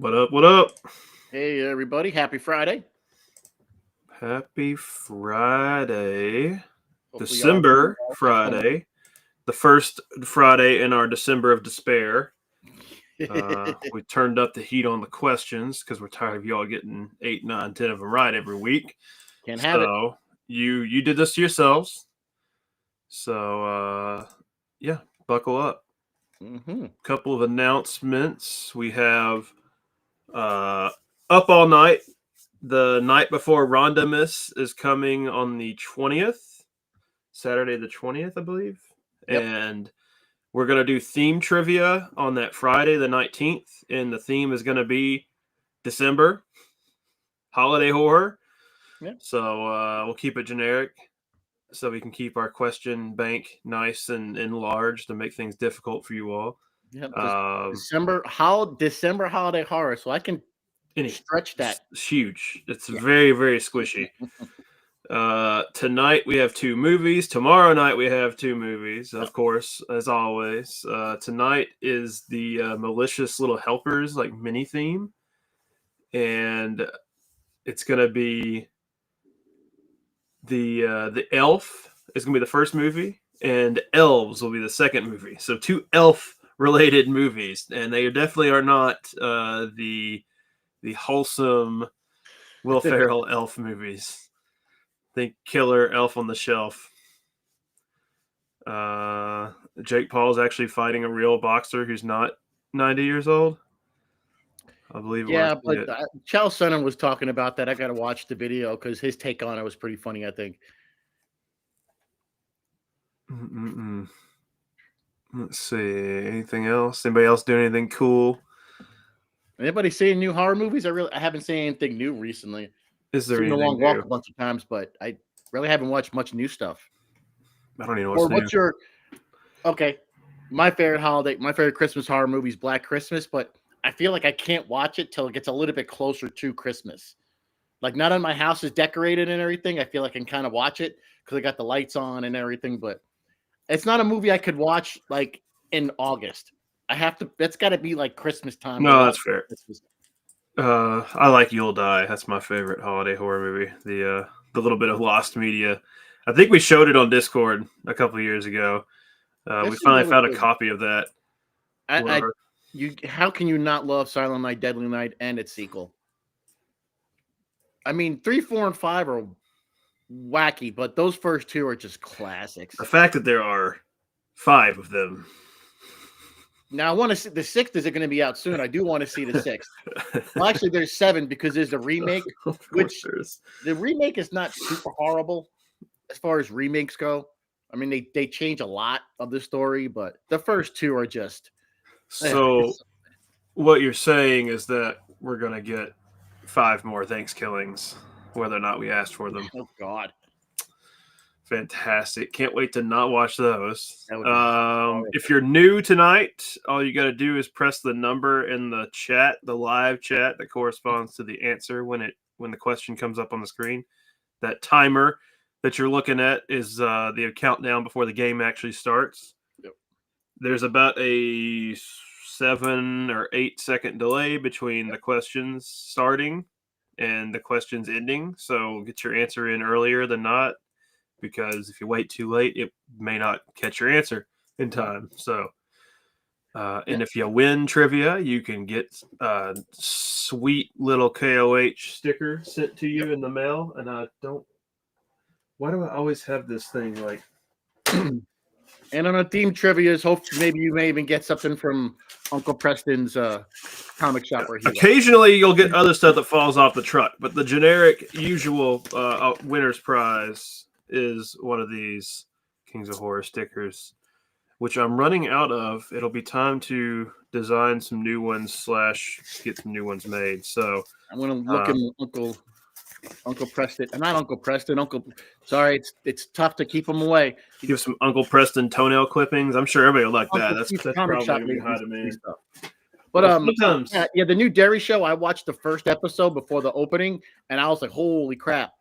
What up? What up? Hey, everybody. Happy Friday. Happy Friday. Hopefully, y'all are doing December well. Have fun. Friday. The first Friday in our December of despair. We turned up the heat on the questions because we're tired of y'all getting 8, 9, 10 of them right every week. Can't have it. So you did this to yourselves. So yeah, buckle up. Mm-hmm. Couple of announcements. We have Up All Night. The night before Rondamus is coming on the 20th, Saturday the 20th, I believe. Yep. And we're going to do theme trivia on that Friday the 19th. And the theme is going to be December, holiday horror. Yep. So we'll keep it generic so we can keep our question bank nice and large to make things difficult for you all. Yep. December holiday horror. So I can stretch that. It's huge. It's very, very squishy. Tonight we have 2 movies. Tomorrow night we have 2 movies, of course, as always. Tonight is the Malicious Little Helpers like mini theme, and it's gonna be the Elf is gonna be the first movie, and Elves will be the second movie. So 2 elf related movies, and they definitely are not the wholesome Will Ferrell elf movies. Think Killer, Elf on the Shelf. Jake Paul's actually fighting a real boxer who's not 90 years old. I believe. Yeah, but Charles Sonnen was talking about that. I got to watch the video because his take on it was pretty funny, I think. Let's see. Anything else? Anybody else doing anything cool? Anybody seeing new horror movies? I haven't seen anything new recently. Is there Seen The anything Long Walk new? a bunch of times, but I really haven't watched much new stuff. I don't even know Or what's new. Okay, my favorite Christmas horror movie is Black Christmas, but I feel like I can't watch it till it gets a little bit closer to Christmas. Like, not on my house is decorated and everything. I feel like I can kind of watch it because I got the lights on and everything, but it's not a movie I could watch like in August. That's got to be like Christmas time to No, watch. that's fair. Christmas. I like You'll Die. That's my favorite holiday horror movie. The little bit of lost media. I think we showed it on Discord a couple of years ago. We This is finally really found a good. copy of that. How can you not love Silent Night, Deadly Night and its sequel? I mean, 3, 4, and 5 are wacky, but those first two are just classics. The fact that there are 5 of them. Now, I want to see the 6th. Is it going to be out soon? I do want to see the 6th. Well, actually, there's 7 because there's a remake, the remake is not super horrible as far as remakes go. I mean, they change a lot of the story, but the first 2 are just. So, what you're saying is that we're going to get 5 more Thanksgivings, whether or not we asked for them. Oh, God. Fantastic. Can't wait to not watch those. If you're new tonight, all you got to do is press the number in the chat, the live chat that corresponds to the answer when the question comes up on the screen. That timer that you're looking at is the countdown before the game actually starts. Yep. There's about a 7 or 8 second delay between the questions starting and the questions ending. So get your answer in earlier than not, because if you wait too late, it may not catch your answer in time. So, and if you win trivia, you can get a sweet little KOH sticker sent to you in the mail. And why do I always have this thing like? And on a theme trivia, hopefully maybe you may even get something from Uncle Preston's comic shop. Occasionally, you'll get other stuff that falls off the truck, but the generic, usual winner's prize is one of these Kings of Horror stickers, which I'm running out of. It'll be time to design some new ones / get some new ones made. So I'm gonna look at Uncle Preston, not Uncle Preston. Sorry, it's tough to keep them away. You give some Uncle Preston toenail clippings. I'm sure everybody will like that. That's probably gonna be high demand. But the new Dairy Show. I watched the first episode before the opening, and I was like, "Holy crap!"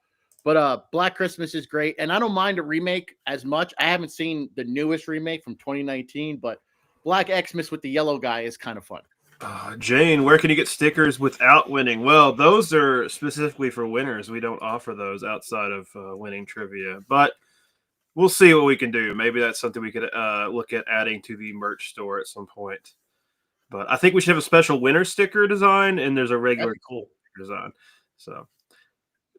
But Black Christmas is great, and I don't mind a remake as much. I haven't seen the newest remake from 2019, but Black Xmas with the yellow guy is kind of fun. Jane, where can you get stickers without winning? Well, those are specifically for winners. We don't offer those outside of winning trivia, but we'll see what we can do. Maybe that's something we could look at adding to the merch store at some point. But I think we should have a special winner sticker design, and there's a regular cool design. So,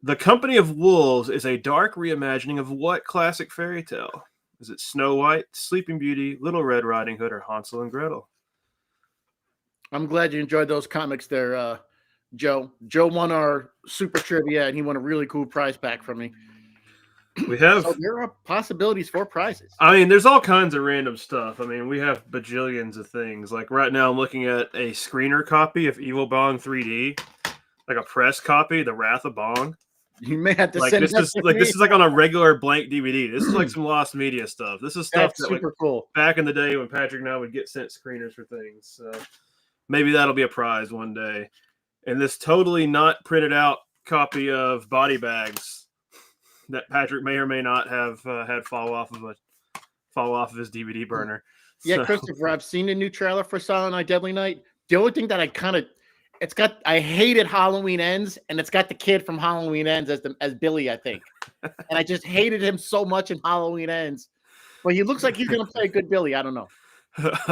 The Company of Wolves is a dark reimagining of what classic fairy tale? Is it Snow White, Sleeping Beauty, Little Red Riding Hood, or Hansel and Gretel? I'm glad you enjoyed those comics there, Joe. Joe won our super trivia, and he won a really cool prize pack from me. So there are possibilities for prizes. I mean, there's all kinds of random stuff. I mean, we have bajillions of things. Like right now, I'm looking at a screener copy of Evil Bong 3D, like a press copy, The Wrath of Bong. You may have to send this is like on a regular blank DVD. This is like some lost media stuff. This is stuff that's super cool. Back in the day when Patrick and I would get sent screeners for things. So maybe that'll be a prize one day. And this totally not printed out copy of Body Bags that Patrick may or may not have had fall off of his DVD burner. Yeah, so. Christopher, I've seen the new trailer for Silent Night, Deadly Night. The only thing that I hated Halloween Ends, and it's got the kid from Halloween Ends as Billy, I think. And I just hated him so much in Halloween Ends. But he looks like he's going to play a good Billy. I don't know.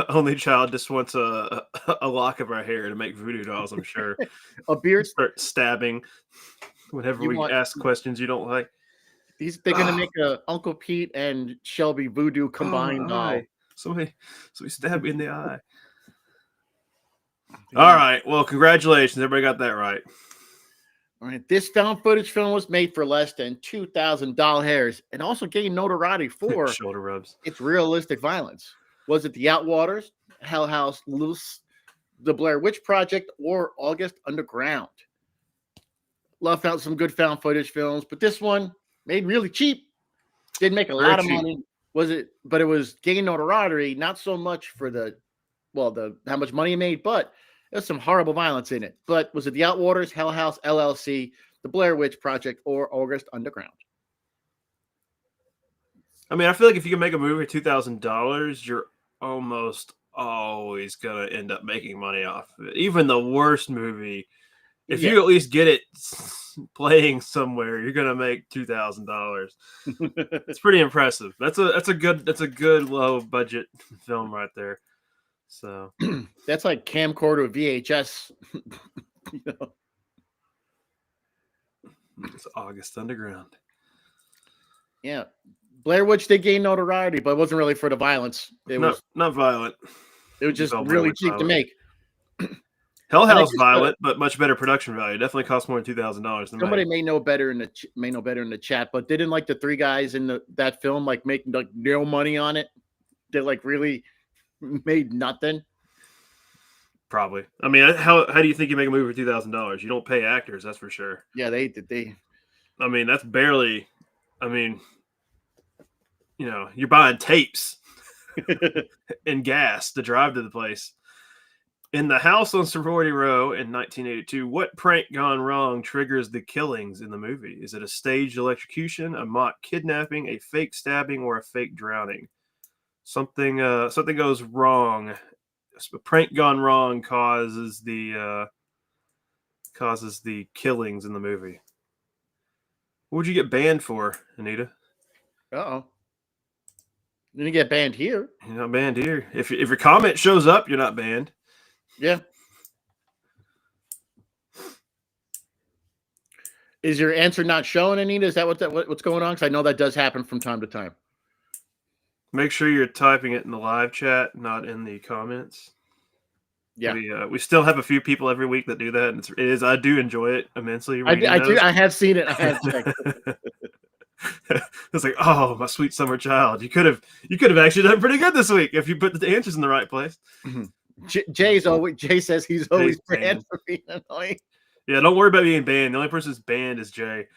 Only child just wants a lock of our hair to make voodoo dolls, I'm sure. A beard. Start stabbing whenever we ask questions you don't like. They're going to make a Uncle Pete and Shelby voodoo combined doll. Somebody stabbed me in the eye. Yeah. All right. Well, congratulations. Everybody got that right. All right. This found footage film was made for less than $2,000 hairs and also gained notoriety for shoulder rubs. Its realistic violence. Was it The Outwaters, Hell House, Loose, The Blair Witch Project, or August Underground? Love found some good found footage films, but this one made really cheap. Didn't make a Very lot of cheap. money. Was it? But it was gaining notoriety, not so much for the how much money it made, but there's some horrible violence in it. But was it The Outwaters, Hell House, LLC, The Blair Witch Project, or August Underground? I mean, I feel like if you can make a movie for $2,000, you're almost always gonna end up making money off of it. Even the worst movie, if you at least get it playing somewhere, you're gonna make $2,000. It's pretty impressive. That's a good low budget film right there. So That's like camcorder VHS. You know? It's August Underground. Yeah. Blair Witch did gain notoriety, but it wasn't really for the violence. It was not violent. It was just really cheap to make. Hell House violent, but much better production value. Definitely cost more than $2,000. Somebody may know better in the chat, but didn't like the three guys in that film like making like no money on it? They like really made nothing. Probably. I mean, how do you think you make a movie for $2,000? You don't pay actors, that's for sure. Yeah, they did. I mean, that's barely. I mean, you know, you're buying tapes and gas to drive to the place. In the house on Sorority Row in 1982, what prank gone wrong triggers the killings in the movie? Is it a staged electrocution, a mock kidnapping, a fake stabbing, or a fake drowning? Something goes wrong. A prank gone wrong causes the killings in the movie. What would you get banned for, Anita? Uh-oh. You're gonna get banned here. You're not banned here. If your comment shows up, you're not banned. Yeah. Is your answer not showing, Anita? Is that what's going on? Because I know that does happen from time to time. Make sure you're typing it in the live chat, not in the comments. Yeah, we still have a few people every week that do that, and I do enjoy it immensely. I do. I have seen it. I have checked. It's like, oh, my sweet summer child. You could have actually done pretty good this week if you put the answers in the right place. Jay says he's always banned for being annoying. Yeah, don't worry about being banned. The only person that's banned is Jay.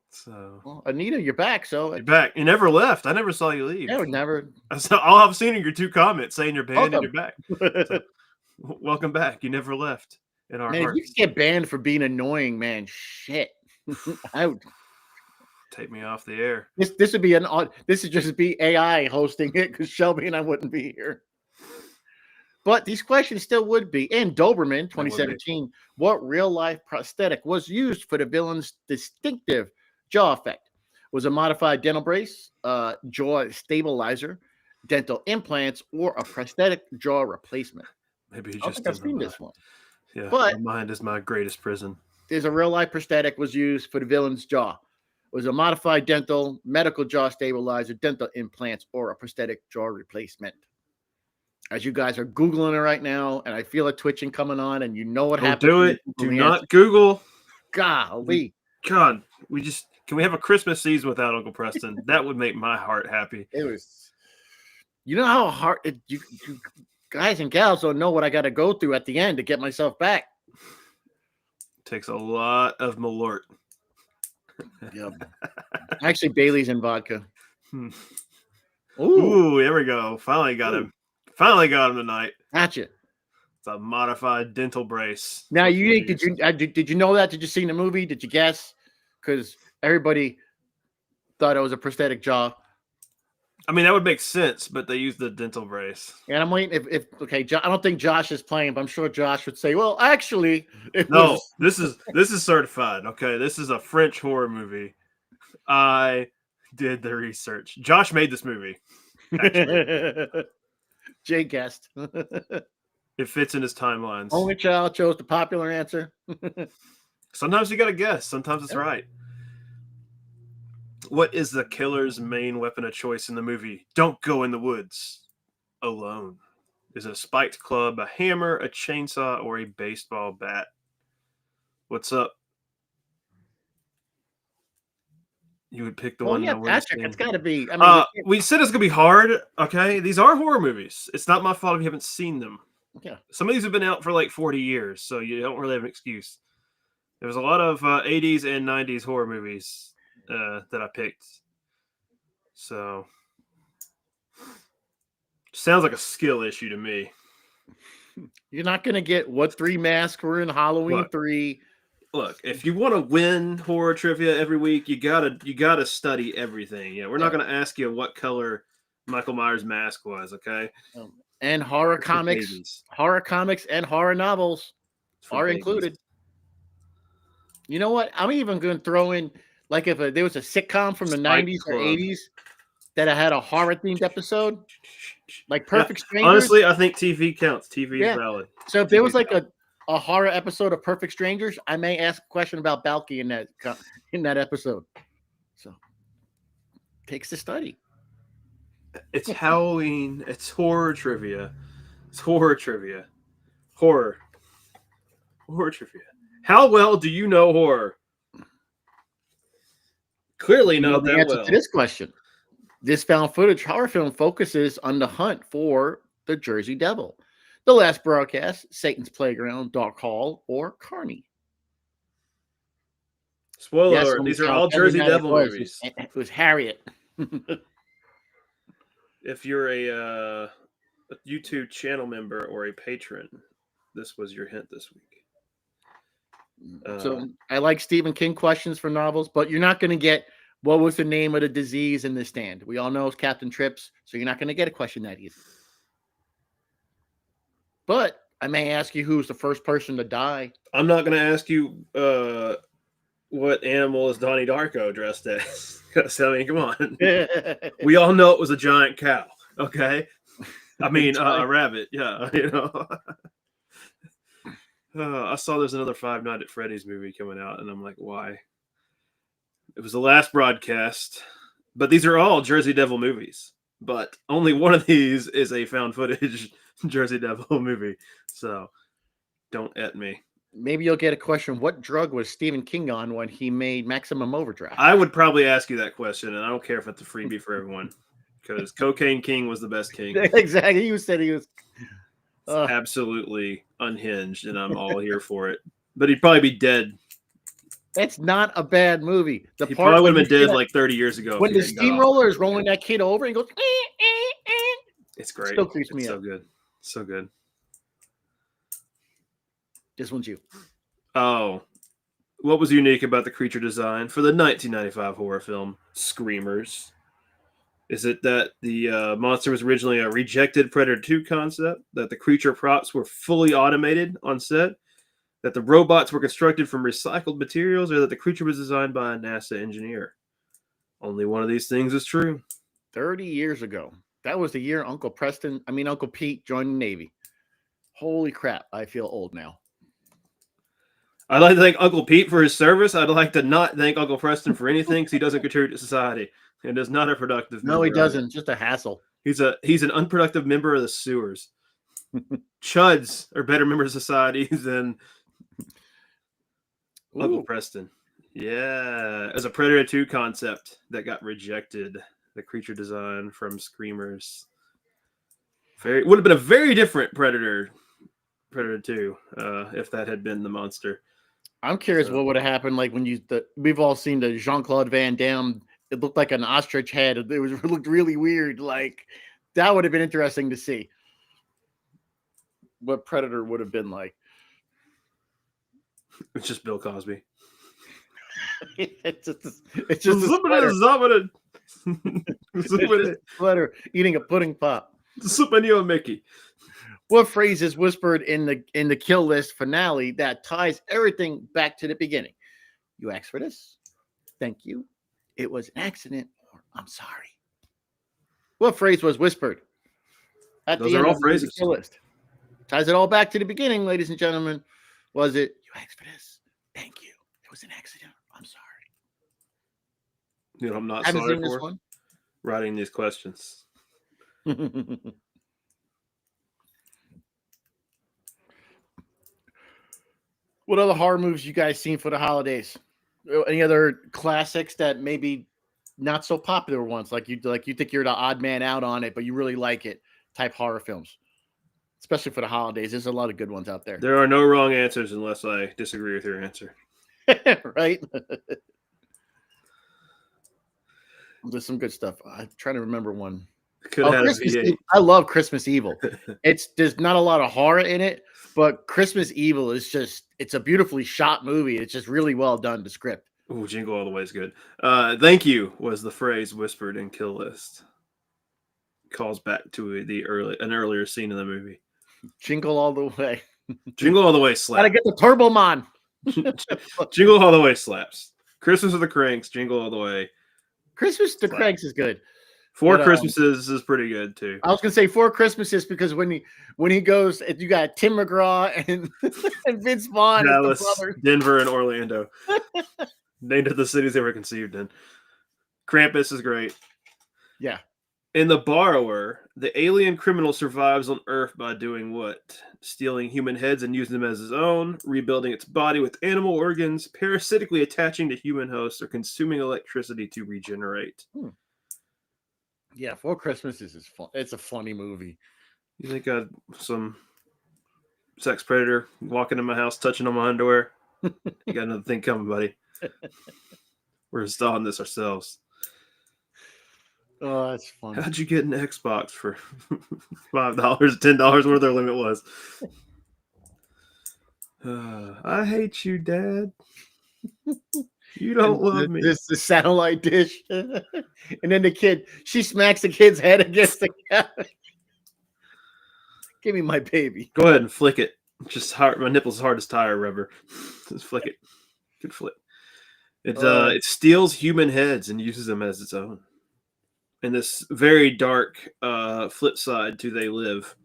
So, well, Anita, you're back. So you're back. You never left. I never saw you leave. Yeah, never. All I've seen are your two comments saying you're banned and you're back. So, welcome back. You never left in our hearts. You get banned for being annoying, man. Shit. Take me off the air. This would just be AI hosting it because Shelby and I wouldn't be here. But these questions still would be. In Doberman 2017, what real life prosthetic was used for the villain's distinctive jaw effect? Was a modified dental brace, jaw stabilizer, dental implants, or a prosthetic jaw replacement? Maybe you I just think I've seen this one. Yeah, but my mind is my greatest prison. There's a real life prosthetic was used for the villain's jaw. It was a modified medical jaw stabilizer, dental implants, or a prosthetic jaw replacement. As you guys are Googling it right now, and I feel a twitching coming on, and you know what happened. Do it. Do not Google. Golly. God, can we have a Christmas season without Uncle Preston? That would make my heart happy. It was, you know how hard you guys and gals don't know what I got to go through at the end to get myself back. It takes a lot of Malort. Yep. Actually, Bailey's and vodka. Ooh, there we go. Finally got him. Finally got him tonight. Gotcha. It's a modified dental brace. Now, did you know that? Did you see the movie? Did you guess? Because everybody thought it was a prosthetic jaw. I mean, that would make sense, but they used the dental brace. And I'm waiting I don't think Josh is playing, but I'm sure Josh would say, well, actually, this is certified. Okay, this is a French horror movie. I did the research. Josh made this movie. Jay guessed. It fits in his timelines. Only child chose the popular answer. Sometimes you got to guess. Sometimes it's right. What is the killer's main weapon of choice in the movie? Don't go in the woods alone. Is it a spiked club, a hammer, a chainsaw, or a baseball bat? What's up? You would pick the Well, one yeah, I wouldn't Patrick, see. it's got to be. I mean, We said it's gonna be hard. Okay, these are horror movies. It's not my fault if you haven't seen them. yeah. Some of these have been out for like 40 years, so you don't really have an excuse. There was a lot of 80s and 90s horror movies that I picked. So sounds like a skill issue to me. You're not going to get what 3 masks were in Halloween Look. 3. Look, if you want to win horror trivia every week, you gotta study everything. Yeah, we're not gonna ask you what color Michael Myers' mask was, okay? And horror It's for comics, babies. and horror novels It's for are babies. included. You know what? I'm even going to throw in, like, if there was a sitcom from the Spike 90s or Club. 80s that I had a horror themed episode, like Yeah, Perfect Strangers. honestly, I think TV counts. TV is valid. So if there was TV like a horror episode of Perfect Strangers, I may ask a question about Balky in that episode. So takes to study. It's Halloween. It's horror trivia. It's horror trivia. Horror trivia. How well do you know horror? Clearly You know not the that answer well. to this question. This found footage horror film focuses on the hunt for the Jersey Devil, The Last Broadcast, Satan's Playground, Dark Hall, or Carney. Spoiler Yes, alert, these are all Jersey Devil movies. It was Harriet. If you're a YouTube channel member or a patron, this was your hint this week. So I like Stephen King questions for novels, but you're not going to get what was the name of the disease in The Stand. We all know it's Captain Trips, so you're not going to get a question that easy. But I may ask you who's the first person to die. I'm not going to ask you what animal is Donnie Darko dressed as. I mean, come on. We all know it was a giant cow, okay? I mean, a rabbit, yeah, you know. I saw there's another Five Nights at Freddy's movie coming out, and I'm like, why? It was The Last Broadcast, but these are all Jersey Devil movies. But only one of these is a found footage Jersey Devil movie, so don't at me. Maybe you'll get a question. What drug was Stephen King on when he made Maximum Overdrive? I would probably ask you that question, and I don't care if it's a freebie for everyone, because Cocaine King was the best king. Exactly. You said he was absolutely unhinged, and I'm all here for it. But he'd probably be dead. That's not a bad movie. He probably would have been dead like 30 years ago. When the steamroller is rolling that kid over and goes, it's great. Still creeps me out. So good. So good. This one's you. Oh. What was unique about the creature design for the 1995 horror film Screamers? Is it that the monster was originally a rejected Predator 2 concept, that the creature props were fully automated on set, that the robots were constructed from recycled materials, or that the creature was designed by a NASA engineer? Only one of these things is true. 30 years ago. That was the year Uncle Pete joined the Navy. Holy crap, I feel old now. I'd like to thank Uncle Pete for his service. I'd like to not thank Uncle Preston for anything because he doesn't contribute to society and is not a productive member. No, he doesn't. Just a hassle. He's an unproductive member of the sewers. Chuds are better members of society than Uncle Preston. Yeah. As a Predator 2 concept that got rejected. The creature design from Screamers. Would have been a very different Predator 2 if that had been the monster. I'm curious what would have happened like when we've all seen the Jean-Claude Van Damme. It looked like an ostrich head. It looked really weird. Like that would have been interesting to see what Predator would have been like. It's just Bill Cosby. it's just a sweater eating a pudding pop. Super Mickey. What phrase is whispered in the Kill List finale that ties everything back to the beginning? You asked for this. Thank you. It was an accident, or I'm sorry. What phrase was whispered at Those the end are all of phrases. The Kill List? Ties it all back to the beginning, ladies and gentlemen. Was it? You asked for this. Thank you. It was an accident. I'm sorry. You know, I'm not sorry for one. Writing these questions. What other horror movies you guys seen for the holidays? Any other classics that maybe not so popular ones, like you think you're the odd man out on it, but you really like it type horror films, especially for the holidays. There's a lot of good ones out there. There are no wrong answers unless I disagree with your answer. Right? There's some good stuff. I'm trying to remember one. Could have had a Christmas V8. Evil. I love Christmas Evil. There's not a lot of horror in it, but Christmas Evil is just, it's a beautifully shot movie. It's just really well done, the script. Ooh, Jingle All the Way is good. Thank you was the phrase whispered in Kill List. Calls back to an earlier scene in the movie. Jingle all the way. Jingle All the Way slaps. Gotta get the Turbo Man. Jingle All the Way slaps. Christmas of the Cranks, Jingle All the Way. Christmas to Cranks is good. Four Christmases is pretty good too. I was gonna say Four Christmases because when he goes, you got Tim McGraw and and Vince Vaughn, Dallas, as the brother. Denver, and Orlando. Named after the cities they were conceived in. Krampus is great. Yeah. In The Borrower, the alien criminal survives on Earth by doing what? Stealing human heads and using them as his own, rebuilding its body with animal organs, parasitically attaching to human hosts, or consuming electricity to regenerate. Yeah, Four Christmases is fun. It's a funny movie. You think I'd some sex predator walking in my house, touching on my underwear? You got another thing coming, buddy. We're installing this ourselves. Oh, that's funny. How'd you get an Xbox for $5, $10, whatever their limit was? I hate you, Dad. You don't love me. This is the satellite dish. And then the kid, she smacks the kid's head against the couch. Give me my baby. Go ahead and flick it. Just hard, my nipple's hard as tire rubber. Just flick it. Good flick. It steals human heads and uses them as its own. And this very dark flip side to They Live.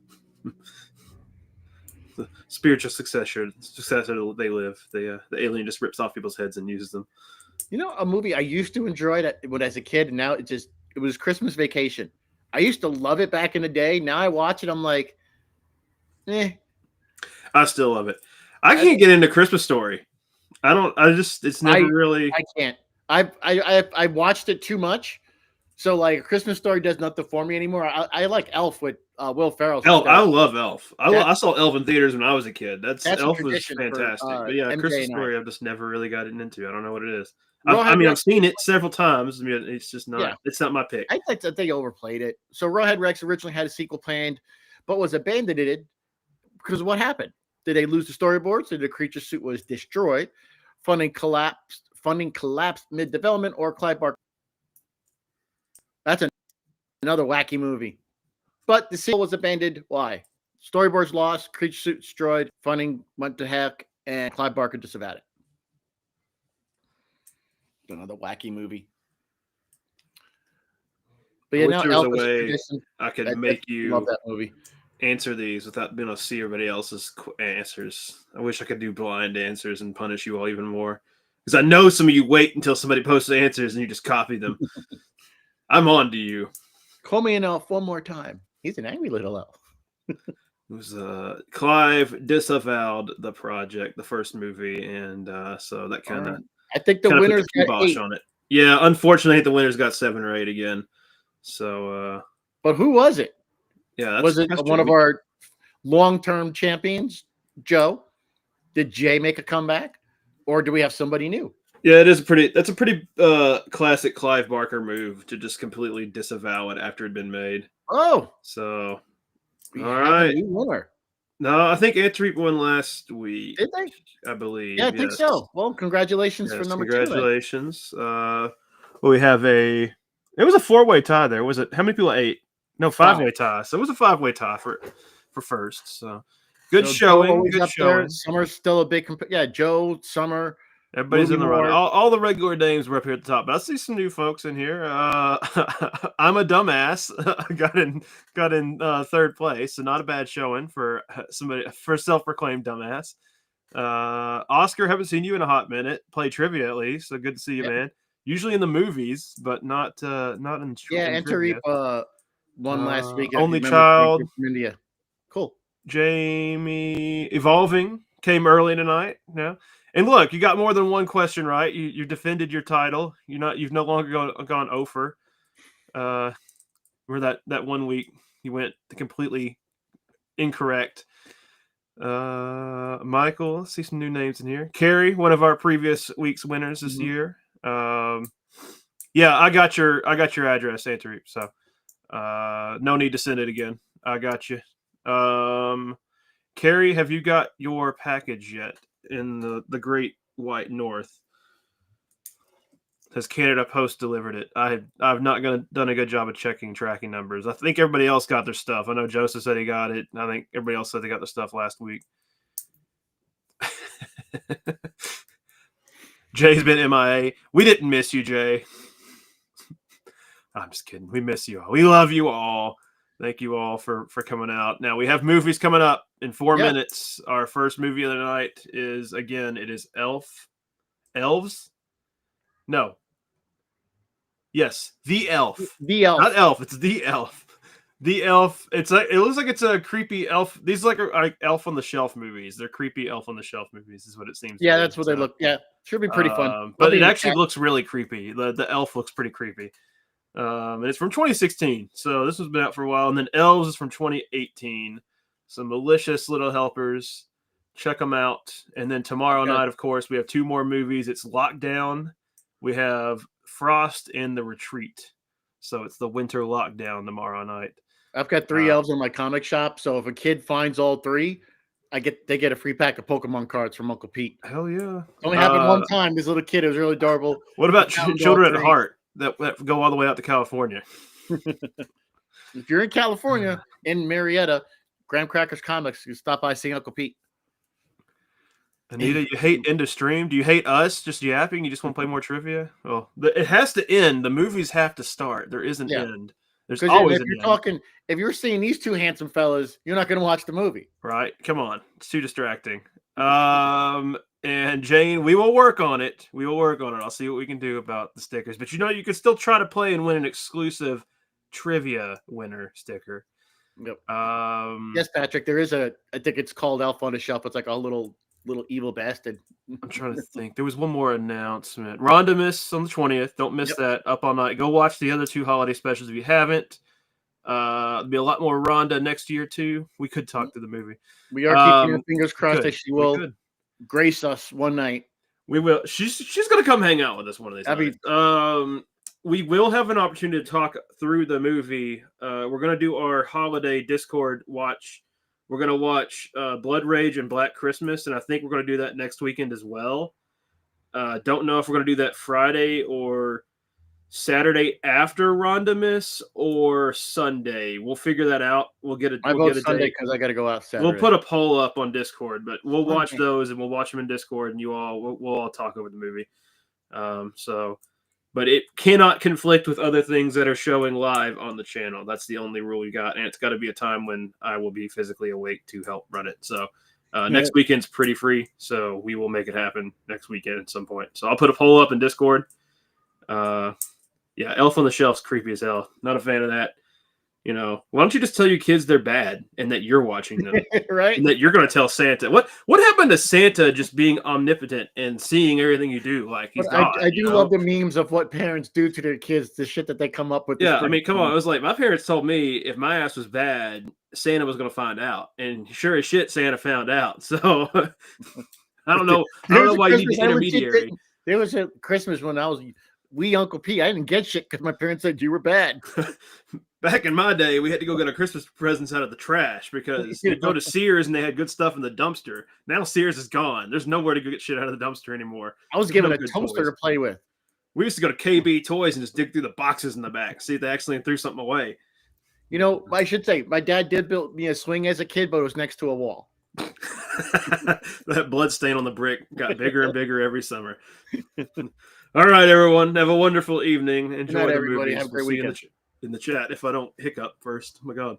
The spiritual successor to They Live. The alien just rips off people's heads and uses them. You know, a movie I used to enjoy that when as a kid, and now it was Christmas Vacation. I used to love it back in the day. Now I watch it, I'm like, eh. I still love it. I can't get into Christmas Story. It's never really. I can't. I watched it too much. So like Christmas Story does nothing for me anymore. I like Elf with Will Ferrell. I love Elf. I saw Elf in theaters when I was a kid. Elf was fantastic. But yeah, MJ Christmas Story I've just never really gotten into. I don't know what it is. I've seen it several times. I mean, it's just not. Yeah. It's not my pick. I think that they overplayed it. So Rawhead Rex originally had a sequel planned, but was abandoned because what happened? Did they lose the storyboards? Did the creature suit was destroyed? Funding collapsed mid-development, or Clive Barker. That's another wacky movie. But the sequel was abandoned. Why? Storyboards lost, creature suit destroyed, funding went to heck, and Clive Barker disavowed it. Another wacky movie. But yeah, now there was a way I could make you love that movie. Answer these without being able to see everybody else's answers. I wish I could do blind answers and punish you all even more. Because I know some of you wait until somebody posts the answers and you just copy them. I'm on to you. Call me an elf one more time. He's an angry little elf. It was Clive disavowed the project, the first movie, and so that kind of. I think the winners got 8 on it. Yeah, unfortunately, the winners got 7 or 8 again. So, but who was it? Yeah, was it one of our long-term champions, Joe? Did Jay make a comeback, or do we have somebody new? Yeah, that's a pretty classic Clive Barker move to just completely disavow it after it had been made. Oh, so all right. Winner. No, I think Antreep won last week. Did they? I believe. Yeah, I think so. Well, congratulations for number 2. Congratulations. We have it was a 4-way tie there. Was it? How many people? 8? No, 5-way tie. So it was a 5-way tie for first. So good showing. Good showing. Summer's still a big. Joe, Summer. Everybody's in the run. All the regular names were up here at the top, but I see some new folks in here. I'm a dumbass. got in 3rd place, so not a bad showing for self-proclaimed dumbass. Oscar, haven't seen you in a hot minute. Play trivia at least, so good to see you, man. Usually in the movies, but not in. Yeah, Antreep won last week. Only child from India. Cool. Jamie Evolving came early tonight. Yeah. And look, you got more than one question right. You defended your title. You've no longer gone over. Where that 1 week you went completely incorrect. Michael, let's see some new names in here. Carrie, one of our previous week's winners this year. Yeah, I got your address, Antareep. So no need to send it again. I got you. Carrie, have you got your package yet in the Great White North? Has Canada Post delivered it? I've not done a good job of checking tracking numbers. I think everybody else got their stuff. I know Joseph said he got it. I think everybody else said they got their stuff last week. Jay's been MIA. We didn't miss you, Jay. I'm just kidding. We miss you all. We love you all. Thank you all for coming out. Now we have movies coming up in 4 minutes. Our first movie of the night is Elves. No. Yes, The Elf. The Elf. Not Elf. It's The Elf. The Elf. It looks like it's a creepy elf. These are like Elf on the Shelf movies. They're creepy Elf on the Shelf movies, is what it seems. Yeah, that's what they look. Yeah, should be pretty fun. But it actually looks really creepy. The elf looks pretty creepy. And it's from 2016, so this has been out for a while. And then Elves is from 2018. Some malicious little helpers. Check them out. And then tomorrow night, of course, we have 2 more movies. It's Lockdown. We have Frost and The Retreat. So it's the winter lockdown tomorrow night. I've got 3 elves in my comic shop. So if a kid finds all 3, they get a free pack of Pokemon cards from Uncle Pete. Hell yeah! Only happened one time. This little kid, it was really adorable. What about Children at Heart that go all the way out to California? If you're in California, in Marietta, Graham Crackers Comics, you stop by seeing Uncle Pete. Anita, you hate end of stream? Do you hate us just yapping? You just want to play more trivia? Well, it has to end. The movies have to start. There is an end. There's always an end. If you're seeing these 2 handsome fellas, you're not going to watch the movie. Right? Come on. It's too distracting. And Jane, we will work on it. I'll see what we can do about the stickers. But you can still try to play and win an exclusive trivia winner sticker. Yep. Yes, Patrick, there is I think it's called Elf on the Shelf. It's like a little evil bastard. I'm trying to think. There was one more announcement. Rondamus on the 20th. Don't miss that. Up all night. Go watch the other 2 holiday specials if you haven't. There'll be a lot more Rhonda next year too. We could talk to the movie. We are keeping our fingers crossed that she will grace us one night. We will. She's gonna come hang out with us one of these nights. We will have an opportunity to talk through the movie. We're gonna do our holiday Discord watch. We're going to watch Blood Rage and Black Christmas, and I think we're going to do that next weekend as well. Don't know if we're going to do that Friday or Saturday after Rondamus or Sunday. We'll figure that out. We'll get a Sunday because I got to go out Saturday. We'll put a poll up on Discord, but we'll watch those, and we'll watch them in Discord, and we'll all talk over the movie. But it cannot conflict with other things that are showing live on the channel. That's the only rule we got. And it's got to be a time when I will be physically awake to help run it. So next weekend's pretty free. So we will make it happen next weekend at some point. So I'll put a poll up in Discord. Elf on the Shelf's creepy as hell. Not a fan of that. Why don't you just tell your kids they're bad and that you're watching them, right? And that you're going to tell Santa. What happened to Santa just being omnipotent and seeing everything you do? Like he's God, I do love the memes of what parents do to their kids, the shit that they come up with. Yeah, I mean, come on. It was like my parents told me if my ass was bad, Santa was going to find out, and sure as shit, Santa found out. So I don't know. Why you need the intermediary. There was a Christmas when I was wee Uncle P. I didn't get shit because my parents said you were bad. Back in my day, we had to go get our Christmas presents out of the trash because you'd go to Sears and they had good stuff in the dumpster. Now Sears is gone. There's nowhere to go get shit out of the dumpster anymore. I was given a toaster to play with. We used to go to KB Toys and just dig through the boxes in the back, see if they accidentally threw something away. I should say, my dad did build me a swing as a kid, but it was next to a wall. That blood stain on the brick got bigger and bigger every summer. All right, everyone. Have a wonderful evening. Enjoy the movies. Have a great weekend. In the chat if I don't hiccup first. Oh my God.